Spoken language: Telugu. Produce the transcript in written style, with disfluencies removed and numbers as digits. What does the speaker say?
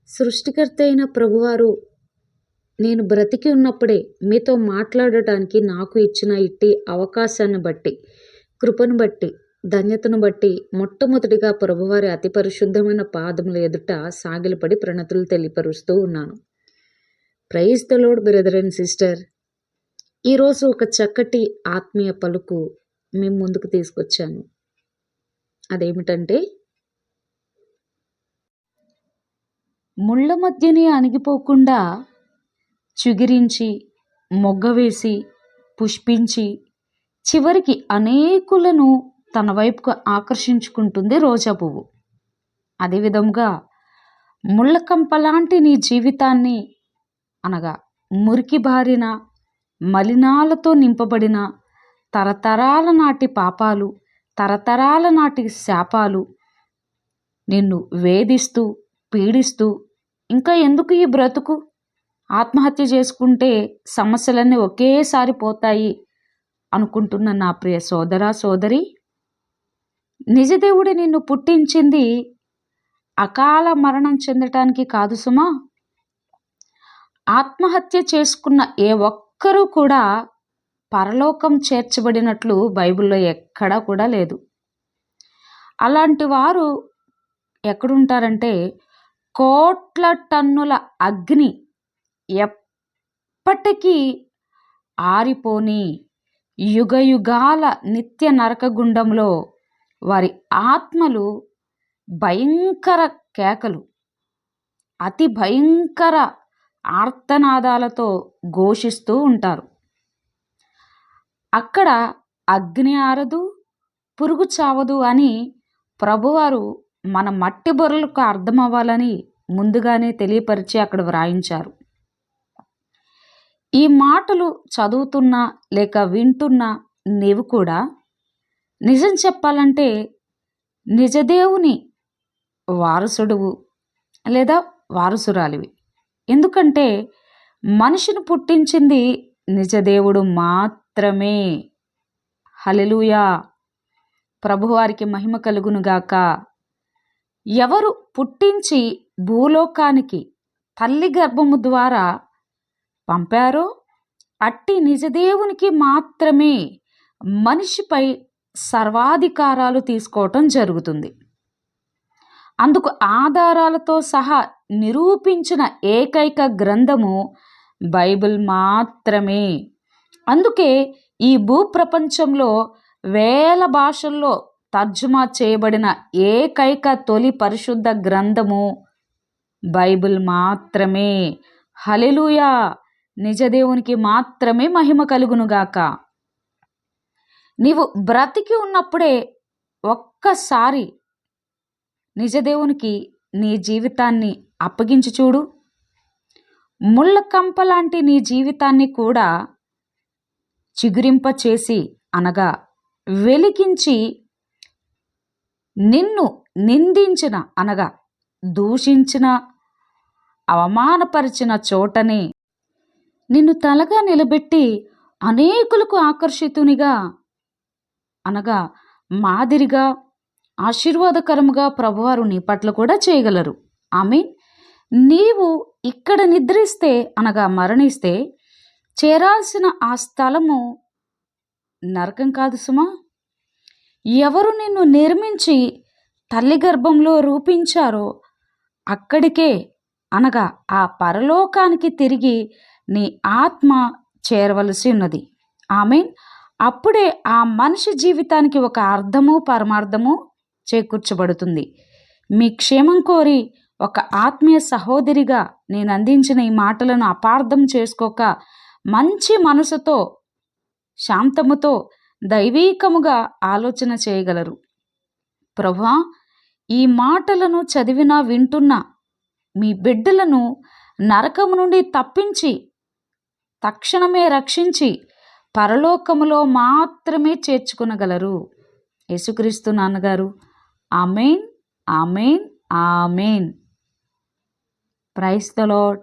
సృష్టికర్త అయిన ప్రభువారు నేను బ్రతికి ఉన్నప్పుడే మీతో మాట్లాడటానికి నాకు ఇచ్చిన ఇట్టి అవకాశాన్ని బట్టి, కృపను బట్టి, ధన్యతను బట్టి మొట్టమొదటిగా ప్రభువారి అతి పరిశుద్ధమైన పాదముల ఎదుట సాగిలపడి ప్రణతులు తెలియపరుస్తూ ఉన్నాను. Praise the lord brother and sister. ఈరోజు ఒక చక్కటి ఆత్మీయ పలుకు మేము ముందుకు తీసుకొచ్చాను. అదేమిటంటే, ముళ్ళ మధ్యనే అణిగిపోకుండా చిగురించి, మొగ్గవేసి, పుష్పించి, చివరికి అనేకులను తన వైపుకు ఆకర్షించుకుంటుంది రోజా పువ్వు. అదేవిధంగా ముళ్ళకంపలాంటి నీ జీవితాన్ని, అనగా మురికి బారిన, మలినాలతో నింపబడిన తరతరాల నాటి పాపాలు, తరతరాల నాటి శాపాలు నిన్ను వేధిస్తూ, పీడిస్తూ, ఇంకా ఎందుకు ఈ బ్రతుకు, ఆత్మహత్య చేసుకుంటే సమస్యలన్నీ ఒకేసారి పోతాయి అనుకుంటున్న నా ప్రియ సోదరా సోదరి, నిజదేవుడు నిన్ను పుట్టించింది అకాల మరణం చెందటానికి కాదు సుమా. ఆత్మహత్య చేసుకున్న ఏ ఒక్కరూ కూడా పరలోకం చేర్చబడినట్లు బైబిల్లో ఎక్కడా కూడా లేదు. అలాంటి వారు ఎక్కడుంటారంటే, కోట్ల టన్నుల అగ్ని ఎప్పటికీ ఆరిపోని యుగయుగాల నిత్య నరకగుండంలో వారి ఆత్మలు భయంకర కేకలు, అతి భయంకర ఆర్తనాదాలతో ఘోషిస్తూ ఉంటారు. అక్కడ అగ్ని ఆరదు, పురుగు చావదు అని ప్రభువారు మన మట్టి బొర్రలకు అర్థమవ్వాలని ముందుగానే తెలియపరిచి అక్కడ వ్రాయించారు. ఈ మాటలు చదువుతున్నా లేక వింటున్నా నీవు కూడా నిజం చెప్పాలంటే నిజదేవుని వారసుడువు లేదా వారసురాలివి. ఎందుకంటే మనిషిని పుట్టించింది నిజదేవుడు మాత్రమే. హల్లెలూయా, ప్రభువారికి మహిమ కలుగునుగాక. ఎవరు పుట్టించి భూలోకానికి తల్లి గర్భము ద్వారా పంపారో అట్టి నిజదేవునికి మాత్రమే మనిషిపై సర్వాధికారాలు తీసుకోవటం జరుగుతుంది. అందుకు ఆధారాలతో సహా నిరూపించిన ఏకైక గ్రంథము బైబిల్ మాత్రమే. అందుకే ఈ భూప్రపంచంలో వేల భాషల్లో తర్జుమా చేయబడిన ఏకైక తొలి పరిశుద్ధ గ్రంథము బైబిల్ మాత్రమే. హల్లెలూయా, నిజదేవునికి మాత్రమే మహిమ కలుగునుగాక. నీవు బ్రతికి ఉన్నప్పుడే ఒక్కసారి నిజదేవునికి నీ జీవితాన్ని అప్పగించి చూడు. ముళ్ళ కంపలాంటి నీ జీవితాన్ని కూడా చిగురింప చేసి, అనగా వెలిగించి, నిన్ను నిందించిన, అనగా దూషించిన, అవమానపరిచిన చోటనే నిన్ను తలగా నిలబెట్టి అనేకులకు ఆకర్షితునిగా, అనగా మాదిరిగా, ఆశీర్వాదకరముగా ప్రభువారు నీ పట్ల కూడా చేయగలరు. ఆమేన్. నీవు ఇక్కడ నిద్రిస్తే, అనగా మరణిస్తే చేరాల్సిన ఆ స్థలము నరకం కాదు సుమా. ఎవరు నిన్ను నిర్మించి తల్లి గర్భంలో రూపించారో అక్కడికే, అనగా ఆ పరలోకానికి తిరిగి నీ ఆత్మ చేరవలసి ఉన్నది. ఆమేన్. అప్పుడే ఆ మనిషి జీవితానికి ఒక అర్థము పరమార్థము చేకూర్చబడుతుంది. మీ క్షేమం కోరి ఒక ఆత్మీయ సహోదరిగా నేను అందించిన ఈ మాటలను అపార్థం చేసుకోక మంచి మనసుతో, శాంతముతో, దైవీకముగా ఆలోచన చేయగలరు. ప్రభువా, ఈ మాటలను చదివినా వింటున్నా మీ బిడ్డలను నరకము నుండి తప్పించి తక్షణమే రక్షించి పరలోకములో మాత్రమే చేర్చుకునగలరు. యేసుక్రీస్తు నాన్నగారు. ఆమేన్, ఆమేన్, ఆమేన్. Praise the lord.